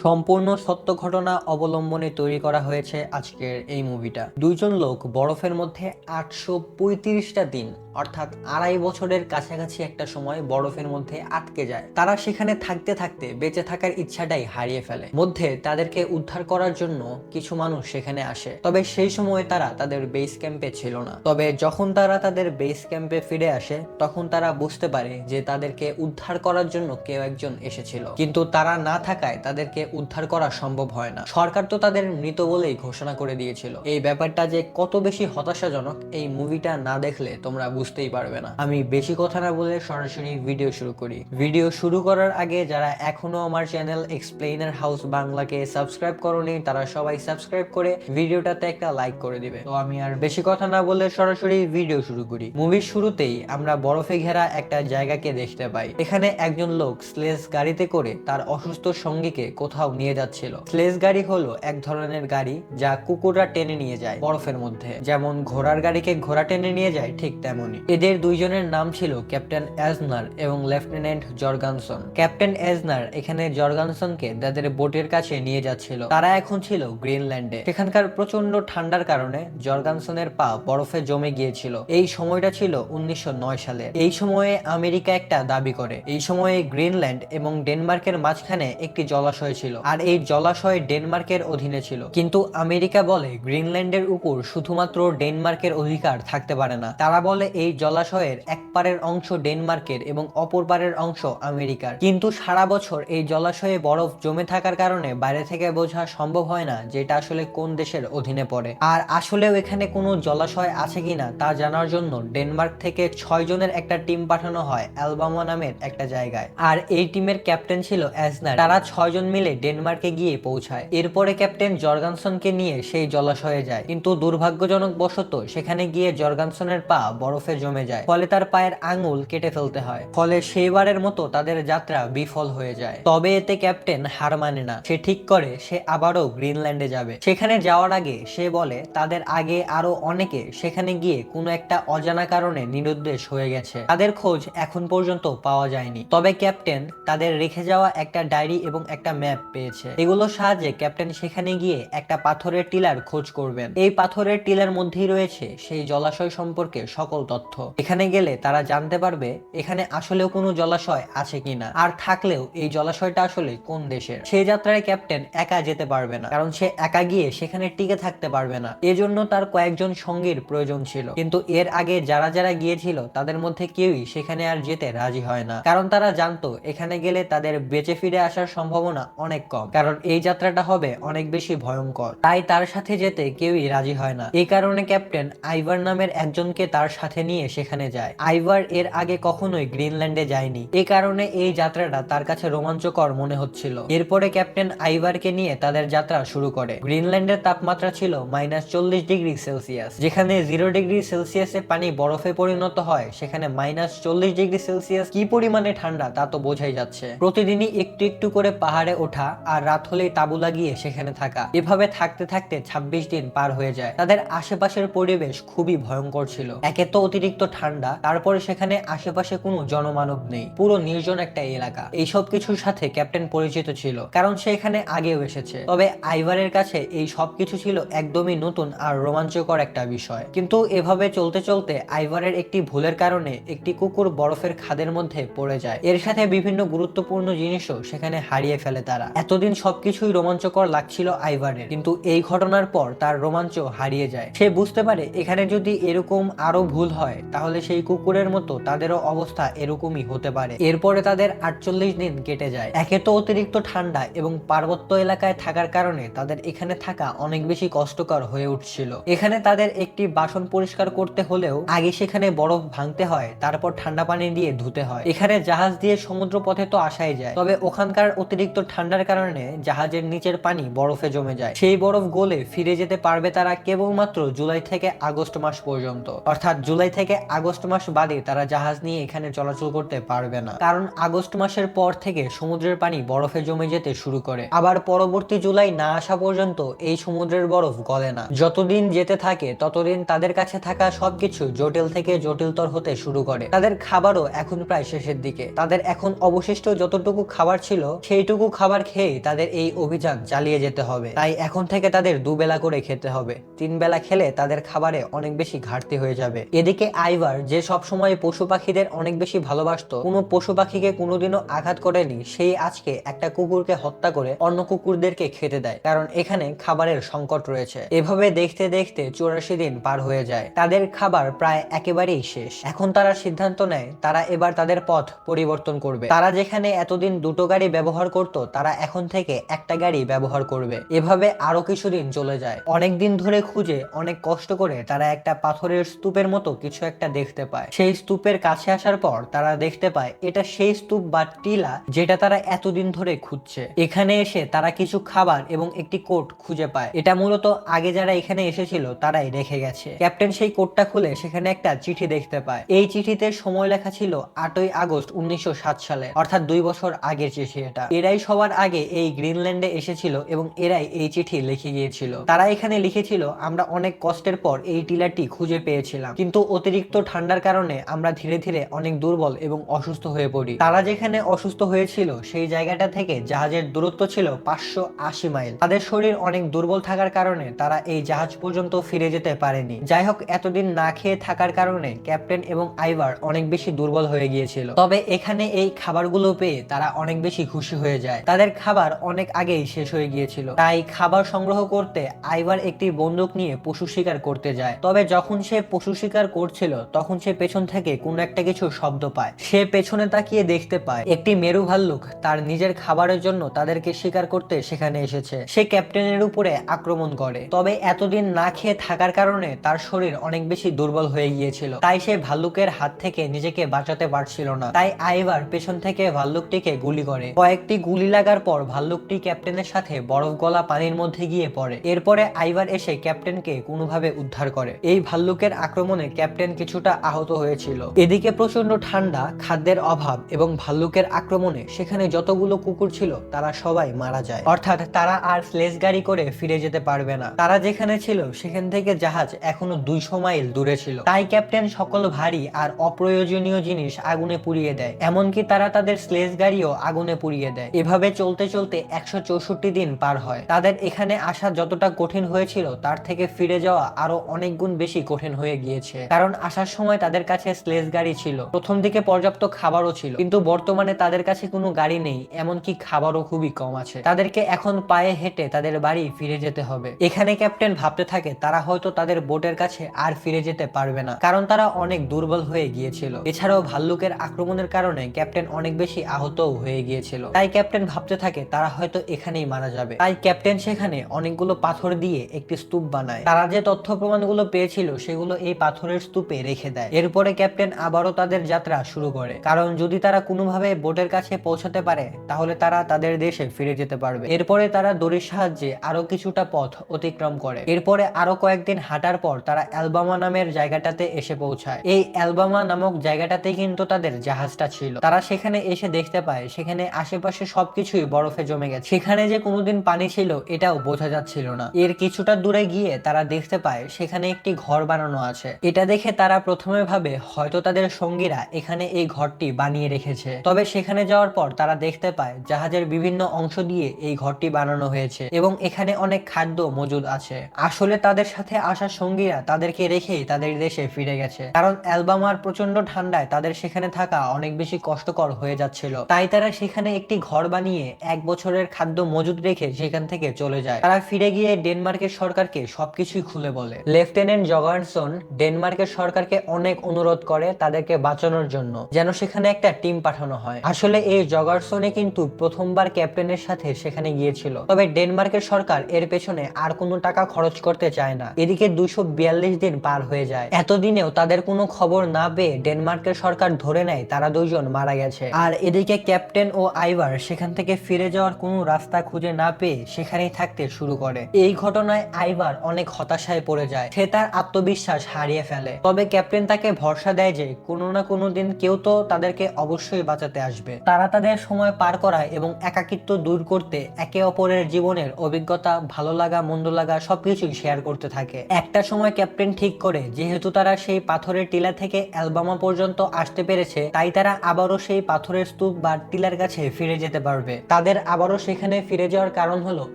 সম্পূর্ণ সত্য ঘটনা অবলম্বনে তৈরি করা হয়েছে আজকের এই মুভিটা। দুইজন লোক বরফের মধ্যে 835টা দিন অর্থাৎ 2.5 বছরের কাছাকাছি একটা সময় বরফের মধ্যে আটকে যায়। তারা সেখানে থাকতে থাকতে বেঁচে থাকার ইচ্ছাটাই হারিয়ে ফেলে। মধ্যে তাদেরকে উদ্ধার করার জন্য কিছু মানুষ সেখানে আসে, তবে সেই সময় তারা তাদের বেস ক্যাম্পে ছিল না। তবে যখন তারা তাদের বেস ক্যাম্পে ফিরে আসে তখন তারা বুঝতে পারে যে তাদেরকে উদ্ধার করার জন্য কেউ একজন এসেছিল, কিন্তু তারা না থাকায় তাদেরকে উদ্ধার করা সম্ভব হয় না। সরকার তো তাদের মৃত বলেই ঘোষণা করে দিয়েছিল। এই ব্যাপারটা যে কত বেশি হতাশাজনক এই মুভিটা না দেখলে তোমরা বুঝতেই পারবে না। আমি বেশি কথা না বলে সরাসরি ভিডিও শুরু করি। ভিডিও শুরু করার আগে যারা এখনো আমার চ্যানেল এক্সপ্লেইনার হাউস বাংলাকে সাবস্ক্রাইব করোনি তারা সবাই সাবস্ক্রাইব করে ভিডিওটাতে একটা লাইক করে দিবে। তো আমি আর বেশি কথা না বলে সরাসরি ভিডিও শুরু করি। মুভির শুরুতেই আমরা বরফে ঘেরা একটা জায়গাকে দেখতে পাই। এখানে একজন লোক স্লেজ গাড়িতে করে তার অসুস্থ সঙ্গীকে কোথাও নিয়ে যাচ্ছিল। স্লেজ গাড়ি হলো এক ধরনের গাড়ি যা কুকুররা টেনে নিয়ে যায় বরফের মধ্যে। যেমন ঘোড়ার গাড়িকে ঘোড়া টেনে নিয়ে যায়, ঠিক তেমনই। এদের দুইজনের নাম ছিল ক্যাপ্টেন এজনার এবং লেফটেন্যান্ট জর্গানসন। ক্যাপ্টেন এজনার এখানে জর্গানসনকে তাদের বোটের কাছে নিয়ে যাচ্ছিল। তারা এখন ছিল গ্রিনল্যান্ডে। সেখানকার প্রচন্ড ঠান্ডার কারণে জর্গানসনের পা বরফে জমে গিয়েছিল। এই সময়টা ছিল 1909 সালে। এই সময়ে আমেরিকা একটা দাবি করে এই সময়ে গ্রিনল্যান্ড এবং ডেনমার্কের মাঝখানে একটি জলাশয় ছিল, আর এই জলাশয় ডেনমার্কের অধীনে ছিল। কিন্তু আমেরিকা বলে গ্রিনল্যান্ডের উপর শুধুমাত্র ডেনমার্কের অধিকার থাকতে পারে না। তারা বলে এই জলাশয়ের এক পারের অংশ ডেনমার্কের এবং অপর পারের অংশ আমেরিকার। কিন্তু সারা বছর এই জলাশয়ে বরফ জমে থাকার কারণে বাইরে থেকে বোঝা সম্ভব হয় না যে এটা আসলে কোন দেশের অধীনে পড়ে। আর আসলেও এখানে কোনো জলাশয় আছে কিনা তা জানার জন্য ডেনমার্ক থেকে 6 জনের একটা টিম পাঠানো হয় অ্যালবামা নামের একটা জায়গায়। আর এই টিমের ক্যাপ্টেন ছিল এজনার। তারা 6 জন মিলে ডেনমার্কে গিয়ে পৌঁছায়। এরপরে ক্যাপ্টেন জর্গানসনকে নিয়ে সেই জলাশয়ে যায়, কিন্তু দুর্ভাগ্যজনক বশত সেখানে গিয়ে জর্গানসনের পা বরফে জমে যায়, ফলে তার পায়ের আঙুল কেটে ফেলতে হয়। ফলে সেইবারের মতো তাদের যাত্রা বিফল হয়ে যায়। তবে এতে ক্যাপ্টেন হার মানে না। সে ঠিক করে সে আবারও গ্রিনল্যান্ডে যাবে। সেখানে যাওয়ার আগে সে বলে তাদের আগে আরো অনেকে সেখানে গিয়ে কোনো একটা অজানা কারণে নিরুদ্দেশ হয়ে গেছে। তাদের খোঁজ এখন পর্যন্ত পাওয়া যায়নি। তবে ক্যাপ্টেন তাদের রেখে যাওয়া একটা ডায়েরি এবং একটা ম্যাপ পেয়েছে। এগুলোর সাহায্যে ক্যাপ্টেন সেখানে গিয়ে একটা পাথরের টিলার খোঁজ করবেন। এই পাথরের টিলার মধ্যেই রয়েছে সেই জলাশয় সম্পর্কে সকল তথ্য। এখানে গেলে তারা জানতে পারবে এখানে আসলেও কোনো জলাশয় আছে কিনা, আর থাকলেও এই জলাশয়টা আসলে কোন দেশের। সেই যাত্রায় ক্যাপ্টেন একা যেতে পারবে না, কারণ সে একা গিয়ে সেখানে টিকে থাকতে পারবে না। এজন্য তার কয়েকজন সঙ্গীর প্রয়োজন ছিল। কিন্তু এর আগে যারা যারা গিয়েছিল তাদের মধ্যে কেউই সেখানে আর যেতে রাজি হয় না, কারণ তারা জানতো এখানে গেলে তাদের বেঁচে ফিরে আসার সম্ভাবনা অনেক কম, কারণ এই যাত্রাটা হবে অনেক বেশি ভয়ঙ্কর। তাই তার সাথে যেতে কেউই রাজি হয় না। এই কারণে ক্যাপ্টেন আইভার নামের একজনকে তার সাথে নিয়ে সেখানে যায়। আইভার এর আগে কখনোই গ্রিনল্যান্ডে যায়নি, এই কারণে এই যাত্রাটা তার কাছে রোমাঞ্চকর মনে হচ্ছিল। এরপরে ক্যাপ্টেন আইভারকে নিয়ে তাদের যাত্রা শুরু করে। গ্রিনল্যান্ডের তাপমাত্রা ছিল -40°C, যেখানে 0°C পানি বরফে পরিণত হয়, সেখানে -40°C কি পরিমাণে ঠান্ডা তা তো বোঝাই যাচ্ছে। প্রতিদিনই একটু একটু করে পাহাড়ে ওঠা আর রাত হলেই তাঁবু লাগিয়ে সেখানে থাকা, এভাবে থাকতে থাকতে 26 দিন পার হয়ে যায়। তাদের আশেপাশের পরিবেশ খুবই ভয়ঙ্কর ছিল। একে তো অতিরিক্ত ঠান্ডা, তারপরে সেখানে আশেপাশে কোনো জনমানব নেই, পুরো নির্জন একটা এলাকা। এইসব কিছুর সাথে ক্যাপ্টেন পরিচিত ছিল, কারণ সে এখানে আগেও এসেছে। তবে আইভারের কাছে এই সবকিছু ছিল একদমই নতুন আর রোমাঞ্চকর একটা বিষয়। কিন্তু এভাবে চলতে চলতে আইভারের একটি ভুলের কারণে একটি কুকুর বরফের খাদের মধ্যে পড়ে যায়। এর সাথে বিভিন্ন গুরুত্বপূর্ণ জিনিসও সেখানে হারিয়ে ফেলে তারা। এতদিন সবকিছুই রোমাঞ্চকর লাগছিল আইভারের, কিন্তু এই ঘটনার পর তার রোমাঞ্চ হারিয়ে যায়। সে বুঝতে পারে এখানে যদি এরকম আরো ভুল হয় তাহলে সেই কুকুরের মতো তাদেরও অবস্থা এরকমই হতে পারে। এরপরে তাদের 48 দিন কেটে যায়। একে তো অতিরিক্ত ঠান্ডা এবং পার্বত্য এলাকায় থাকার কারণে তাদের এখানে থাকা অনেক বেশি কষ্টকর হয়ে উঠছিল। এখানে তাদের একটি বাসন পরিষ্কার করতে হলেও আগে সেখানে বরফ ভাঙতে হয়, তারপর ঠান্ডা পানি দিয়ে ধুতে হয়। এখানে জাহাজ দিয়ে সমুদ্র পথে তো আসাই যায়, তবে ওখানকার অতিরিক্ত ঠান্ডার কারণে জাহাজের নিচের পানি বরফে জমে যায়। সেই বরফ গলে ফিরে যেতে পারবে তারা কেবলমাত্র জুলাই থেকে আগস্ট মাস পর্যন্ত, অর্থাৎ জুলাই থেকে আগস্ট মাস বাদে তারা জাহাজ নিয়ে এখানে চলাচল করতে পারবে না, কারণ আগস্ট মাসের পর থেকে সমুদ্রের পানি বরফে জমে যেতে শুরু করে। আবার পরবর্তী জুলাই না আসা পর্যন্ত এই সমুদ্রের বরফ গলে না। যতদিন যেতে থাকে ততদিন তাদের কাছে থাকা সবকিছু জটিল থেকে জটিলতর হতে শুরু করে। তাদের খাবারও এখন প্রায় শেষের দিকে। তাদের এখন অবশিষ্ট যতটুকু খাবার ছিল সেইটুকু খাবার খাবার খেয়ে তাদের এই অভিযান চালিয়ে যেতে হবে। তাই এখন থেকে তাদের দুবেলা করে খেতে হবে। 3 বেলা খেলে তাদের খাবারে অনেক বেশি ঘাটতি হয়ে যাবে। এদিকে আইভার, যে সবসময় পশু পাখিদের অনেক বেশি ভালোবাসতো, কোনো পশু পাখিকে কোনোদিনও আঘাত করেনি, সেই আজকে একটা কুকুরকে হত্যা করে অন্য কুকুরদেরকে খেতে দেয়, কারণ এখানে খাবারের সংকট রয়েছে। এভাবে দেখতে দেখতে 84 দিন পার হয়ে যায়। তাদের খাবার প্রায় একেবারেই শেষ। এখন তারা সিদ্ধান্ত নেয় তারা এবার তাদের পথ পরিবর্তন করবে। তারা যেখানে এতদিন দুটো গাড়ি ব্যবহার করত, তারা এখন থেকে একটা গাড়ি ব্যবহার করবে। এভাবে আরো কিছুদিন চলে যায়। অনেক দিন ধরে খুঁজে, অনেক কষ্ট করে তারা একটা পাথরের স্তূপের মতো কিছু একটা দেখতে পায়। সেই স্তূপের কাছে আসার পর তারা দেখতে পায় এটা সেই স্তূপ বা টিলা যেটা তারা এতদিন ধরে খুঁজছে। এখানে এসে তারা কিছু খাবার এবং একটি কোট খুঁজে পায়। এটা মূলত আগে যারা এখানে এসেছিল তারাই রেখে গেছে। ক্যাপ্টেন সেই কোটটা খুলে সেখানে একটা চিঠি দেখতে পায়। এই চিঠিতে সময় লেখা ছিল 8ই আগস্ট 1907 সালে, অর্থাৎ 2 বছর আগের চিঠি এটা। এরাই সবার আগে এই গ্রিনল্যান্ডে এসেছিল এবং এরাই এই চিঠি লিখে গিয়েছিল। তারা এখানে লিখেছিল, আমরা অনেক কষ্টের পর এই টিলাটি খুঁজে পেয়েছিলাম, কিন্তু অতিরিক্ত ঠান্ডার কারণে আমরা ধীরে ধীরে অনেক দুর্বল এবং অসুস্থ হয়ে পড়ি। তারা যেখানে অসুস্থ হয়েছিল সেই জায়গাটা থেকে জাহাজের দূরত্ব ছিল 580 মাইল। তাদের শরীর অনেক দুর্বল থাকার কারণে তারা এই জাহাজ পর্যন্ত ফিরে যেতে পারেনি। যাই হোক, এতদিন না খেয়ে থাকার কারণে ক্যাপ্টেন এবং আইভার অনেক বেশি দুর্বল হয়ে গিয়েছিল। তবে এখানে এই খাবারগুলো পেয়ে তারা অনেক বেশি খুশি হয়ে যায়। তাদের খাবার অনেক আগেই শেষ হয়ে গিয়েছিল, তাই খাবার সংগ্রহ করতে আইভার একটি বন্দুক নিয়ে পশু শিকার করতে যায়। তবে যখন সে পশু শিকার করছিল তখন সে পেছন থেকে কোনো একটা কিছু শব্দ পায়। সে পেছনে তাকিয়ে দেখতে পায় একটি মেরু ভাল্লুক তার নিজের খাবারের জন্য তাদেরকে শিকার করতে সেখানে এসেছে। সে ক্যাপ্টেনের উপরে আক্রমণ করে। তবে এতদিন না খেয়ে থাকার কারণে তার শরীর অনেক বেশি দুর্বল হয়ে গিয়েছিল, তাই সে ভাল্লুকের হাত থেকে নিজেকে বাঁচাতে পারছিল না। তাই আইভার পেছন থেকে ভাল্লুকটিকে গুলি করে। কয়েকটি গুলি লাগার পর ভাল্লুকটি ক্যাপ্টেনের সাথে বরফ গলা পানির মধ্যে গিয়ে পড়ে। এরপরে আইভার এসে ক্যাপ্টেনকে কোনোভাবে উদ্ধার করে। এই ভাল্লুকের আক্রমণে ক্যাপ্টেন কিছুটা আহত হয়েছিল। এদিকে প্রচন্ড ঠান্ডা, খাদ্যের অভাব এবং ভাল্লুকের আক্রমণে সেখানে যতগুলো কুকুর ছিল তারা সবাই মারা যায়। অর্থাৎ তারা আর স্লেজ গাড়ি করে ফিরে যেতে পারবে না। তারা যেখানে ছিল সেখান থেকে জাহাজ এখনো 200 মাইল দূরে ছিল। তাই ক্যাপ্টেন সকল ভারী আর অপ্রয়োজনীয় জিনিস আগুনে পুড়িয়ে দেয়। এমনকি তারা তাদের স্লেজ গাড়িও আগুনে পুড়িয়ে দেয়। এভাবে চলতে চলতে 164 দিন পার হয়। তাদের এখানে আসা যতটা কঠিন হয়েছিল তার থেকে ফিরে যাওয়া আরো অনেক গুণ বেশি কঠিন হয়ে গিয়েছে, কারণ আসার সময় তাদের কাছে স্লেজ গাড়ি ছিল, প্রথম দিকে পর্যাপ্ত খাবারও ছিল, কিন্তু বর্তমানে তাদের কাছে কোনো গাড়ি নেই, এমনকি খাবারও খুবই কম আছে। তাদেরকে এখন পায়ে হেঁটে তাদের বাড়ি ফিরে যেতে হবে। এখানে ক্যাপ্টেন ভাবতে থাকে তারা হয়তো তাদের বোটের কাছে আর ফিরে যেতে পারবে না, কারণ তারা অনেক দুর্বল হয়ে গিয়েছিল। এছাড়াও ভাল্লুকের আক্রমণের কারণে ক্যাপ্টেন অনেক বেশি আহতও হয়ে গিয়েছিল। তাই ক্যাপ্টেন ভাবতে থাকে তারা হয়তো এখানেই মারা যাবে। তাই ক্যাপ্টেন সেখানে অনেকগুলো পাথর দিয়ে একটি স্তূপ বানায়। তারা যে তথ্য প্রমাণগুলো পেয়েছিল সেগুলো এই পাথরের স্তূপে রেখে দেয়। এরপরে ক্যাপ্টেন আবারও তাদের যাত্রা শুরু করে, কারণ যদি তারা কোনোভাবে বোটের কাছে পৌঁছাতে পারে তাহলে তারা তাদের দেশে ফিরে যেতে পারবে। এরপরে তারা দড়ির সাহায্যে আরো কিছুটা পথ অতিক্রম করে। এরপরে আরো কয়েকদিন হাঁটার পর তারা অ্যালবামা নামের জায়গাটাতে এসে পৌঁছায়। এই অ্যালবামা নামক জায়গাটাতে কিন্তু তাদের জাহাজটা ছিল। তারা সেখানে এসে দেখতে পায় সেখানে আশেপাশে সবকিছুই বরফে জমে গেছে। সেখানে যে কোনোদিন পানি ছিল এটাও বোঝা যাচ্ছিল না। এর কিছুটা দূরে গিয়ে তারা দেখতে পায় সেখানে একটি ঘর বানানো আছে। এটা দেখে তারা প্রথমে ভাবে হয়তো তাদের সঙ্গীরা এখানে এই ঘরটি বানিয়ে রেখেছে। তবে সেখানে যাওয়ার পর তারা দেখতে পায় জাহাজের বিভিন্ন অংশ দিয়ে এই ঘরটি বানানো হয়েছে এবং এখানে অনেক খাদ্য মজুদ আছে। আসলে তাদের সাথে আসা সঙ্গীরা তাদেরকে রেখেই তাদের দেশে ফিরে গেছে, কারণ অ্যালবামার প্রচন্ড ঠান্ডায় তাদের সেখানে থাকা অনেক বেশি কষ্টকর হয়ে যাচ্ছিল। তাই তারা সেখানে একটি ঘর বানিয়ে 1 বছরের খাদ্য মজুদ রেখে সেখান থেকে চলে যায়। তারা ফিরে গিয়ে ডেনমার্কের সরকারকে সবকিছুই খুলে বলে। লেফটেন্যান্ট জগারসন ডেনমার্কের সরকারকে অনেক অনুরোধ করে তাদেরকে বাঁচানোর জন্য, যেন সেখানে একটা টিম পাঠানো হয়। আসলে এই জগারসনে কিন্তু প্রথমবার ক্যাপ্টেনের সাথে সেখানে গিয়েছিল, তবে ডেনমার্কের সরকার এর পেছনে আর কোনো টাকা খরচ করতে চায় না। এদিকে 242 দিন পার হয়ে যায়। এতদিনেও তাদের কোনো খবর না পেয়ে ডেনমার্কের সরকার ধরে নেয় তারা দুইজন মারা গেছে। আর এদিকে ক্যাপ্টেন ও আইভার সেখান থেকে ফিরে যাওয়ার কোনো রাস্তা খুঁজে না পেয়ে সেখানেই থাকতে শুরু করে। এই ঘটনায় আইভার অনেক হতাশায় পড়ে যায়। সে তার আত্মবিশ্বাস হারিয়ে ফেলে। তবে ক্যাপ্টেন তাকে ভরসা দেয় যে কোনো না কোনো দিন কেউ তো তাদেরকে অবশ্যই বাঁচাতে আসবে। তারা তাদের সময় পার করায় এবং একাকিত্ব দূর করতে একে অপরের জীবনের অভিজ্ঞতা, ভালো লাগা মন্দ লাগা সবকিছুই শেয়ার করতে থাকে। একটা সময় ক্যাপ্টেন ঠিক করে যেহেতু তারা সেই পাথরের টিলা থেকে অ্যালবামা পর্যন্ত আসতে পেরেছে, তাই তারা আবারও সেই পাথরের স্তূপ বা টিলার কাছে ফিরে যেতে পারবে। তাদের আবারও সেখানে ফিরে যাওয়ার কারণ হলো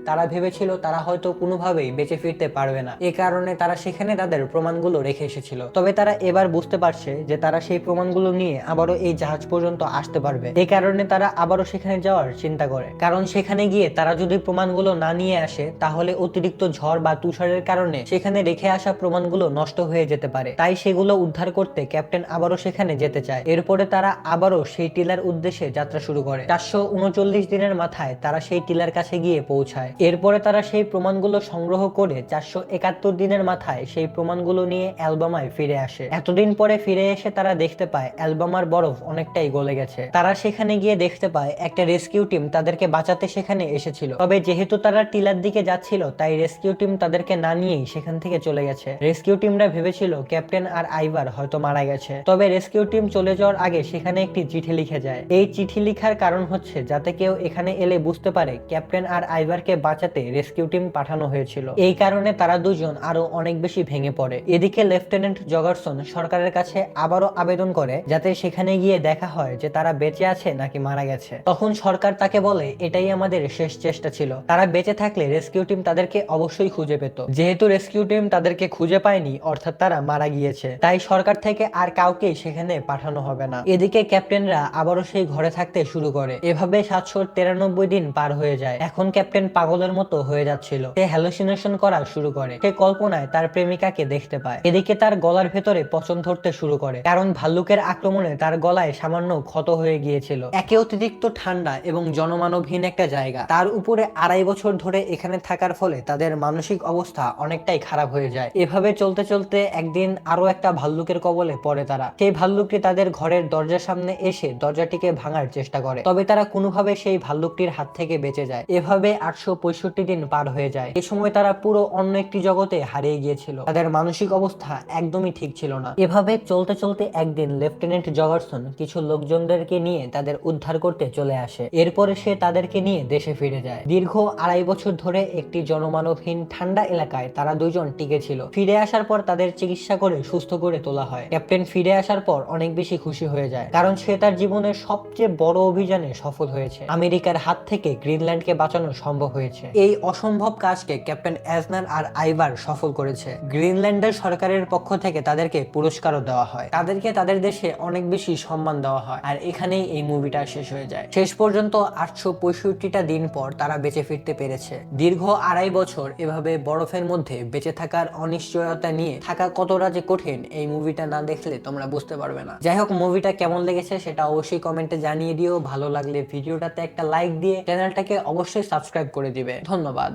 তারা ভেবেছিল তারা হয়তো কোনোভাবেই বেঁচে ফিরতে পারবে না, এ কারণে তারা সেখানে তাদের প্রমাণগুলো রেখে এসেছিল। তবে তারা এবার বুঝতে পারছে যে তারা সেই প্রমাণগুলো নিয়ে আবারও এই জাহাজ পর্যন্ত আসতে পারবে, এই কারণে তারা আবারও সেখানে যাওয়ার চিন্তা করে। কারণ সেখানে গিয়ে তারা যদি প্রমাণগুলো না নিয়ে আসে তাহলে অতিরিক্ত ঝড় বা তুষারের কারণে সেখানে রেখে আসা প্রমাণগুলো নষ্ট হয়ে যেতে পারে। তাই সেগুলো উদ্ধার করতে ক্যাপ্টেন আবারও সেখানে যেতে চায়। এরপরে তারা আবারও সেই টিলার উদ্দেশ্যে যাত্রা শুরু করে। 439 দিনের মাথায় তারা সেই টিলার কাছে গিয়ে পৌঁছায়। এরপরে তারা সেই প্রমাণগুলো সংগ্রহ করে 471 দিনের মাথায় সেই প্রমাণগুলো নিয়ে অ্যালবামায় ফিরে আসে। এতদিন পরে ফিরে এসে তারা দেখতে পায় অ্যালবামার বরফ অনেকটাই গলে গেছে। তারা সেখানে গিয়ে দেখতে পায় একটা রেস্কিউ টিম তাদেরকে বাঁচাতে সেখানে এসেছিল। তবে যেহেতু তারা টিলার দিকে যাচ্ছিল তাই রেস্কিউ টিম তাদেরকে না নিয়েই সেখান থেকে চলে গেছে। রেস্কিউ টিমরা ভেবেছিল ক্যাপ্টেন আর আইভার হয়তো মারা গেছে। তবে রেস্কিউ টিম চলে যাওয়ার আগে সেখানে একটি চিঠি লিখে যায়। এই চিঠি লেখার কারণ হচ্ছে যাতে কেউ এখানে এলে বুঝতে পারে ক্যাপ্টেন আর আইভারকে বাঁচাতে রেস্কিউ টিম পাঠানো হয়েছিল। এই কারণে তারা দুজন আরো অনেক বেশি ভেঙে পড়ে। এদিকে লেফটেন্যান্ট জগারসন সরকারের কাছে আবারও আবেদন করে যাতে সেখানে গিয়ে দেখা হয় যে তারা বেঁচে আছে নাকি মারা গেছে। তখন সরকার তাকে বলে এটাই আমাদের শেষ চেষ্টা ছিল, তারা বেঁচে থাকলে রেস্কিউ টিম তাদেরকে অবশ্যই খুঁজে পেত। যেহেতু রেস্কিউ টিম তাদেরকে খুঁজে পায়নি অর্থাৎ তারা মারা গিয়েছে, তাই সরকার থেকে আর কাউকে সেখানে পাঠানো হবে না। এদিকে ক্যাপ্টেনরা আবারও সেই ঘরে থাকতে শুরু করে। এভাবে 793 দিন পার হয়ে যায়। এখন ক্যাপ্টেন পাগলের মতো হয়ে যাচ্ছিল। সে হ্যালুসিনেশন করা শুরু করে। সে কল্পনায় তার প্রেমিকাকে দেখতে পায়। এদিকে তার গলার ভেতরে পচন ধরতে শুরু করে, কারণ ভাল্লুকের আক্রমণে তার গলায় সামান্য ক্ষত হয়ে গিয়েছিল। একে অতিরিক্ত ঠান্ডা এবং জনমানবহীন একটা জায়গা, তার উপরে 2.5 বছর ধরে এখানে থাকার ফলে তাদের মানসিক অবস্থা অনেকটাই খারাপ হয়ে যায়। এভাবে চলতে চলতে একদিন আরো একটা ভাল্লুকের কবলে পড়ে তারা। সেই ভাল্লুকটি তাদের ঘরের দরজার সামনে এসে দরজাটিকে ভাঙার চেষ্টা করে। তবে তারা কোনোভাবে সেই ভাল্লুকটির হাত থেকে বেঁচে যায়। এভাবে 865 দিন পার হয়ে যায়। এ সময় তারা পুরো অন্য একটি জগতে হারিয়ে গিয়েছিল। তাদের মানসিক অবস্থা একদমই ঠিক ছিল না। এভাবে চলতে চলতে একদিন লেফটেন্যান্ট জগারসন কিছু লোকজনদেরকে নিয়ে তাদের উদ্ধার করতে চলে আসে। এরপরে সে তাদেরকে নিয়ে দেশে ফিরে যায়। দীর্ঘ 2.5 বছর ধরে একটি জনমানবহীন ঠান্ডা এলাকায় তারা দুজন টিকে ছিল। ফিরে আসার পর তাদের চিকিৎসা করে সুস্থ করে তোলা হয়। ক্যাপ্টেন ফিরে আসার পর অনেক বেশি খুশি হয়ে যায়, কারণ সে তার জীবনের সবচেয়ে বড় অভিযানে সফল হয়েছে। আমেরিকার হাত থেকে গ্রিনল্যান্ডকে বাঁচানো সম্ভব হয়েছে। এই অসম্ভব কাজকে ক্যাপ্টেন অ্যাজনার আর আইভার সফল করেছে। গ্রিনল্যান্ডের সরকারের পক্ষ থেকে তাদেরকে পুরস্কারও দেওয়া হয়, তাদেরকে তাদের দেশে অনেক বেশি সম্মান দেওয়া হয়। আর এখানেই এই মুভিটা শেষ হয়ে যায়। শেষ পর্যন্ত 865টা দিন পর তারা বেঁচে ফিরতে পেরেছে। দীর্ঘ 2.5 বছর এভাবে বরফের মধ্যে বেঁচে থাকার অনিশ্চয়তা নিয়ে থাকা কতটা যে কঠিন এই মুভিটা না দেখলে তোমরা বুঝতে পারবে না। যাই হোক, মুভিটা কেমন লেগেছে সেটা অবশ্যই কমেন্টে জানিয়ে দিও। ভালো লাগলে ভিডিওটাতে একটা লাইক দিয়ে চ্যানেলটাকে অবশ্যই সাবস্ক্রাইব করে দিবে। ধন্যবাদ।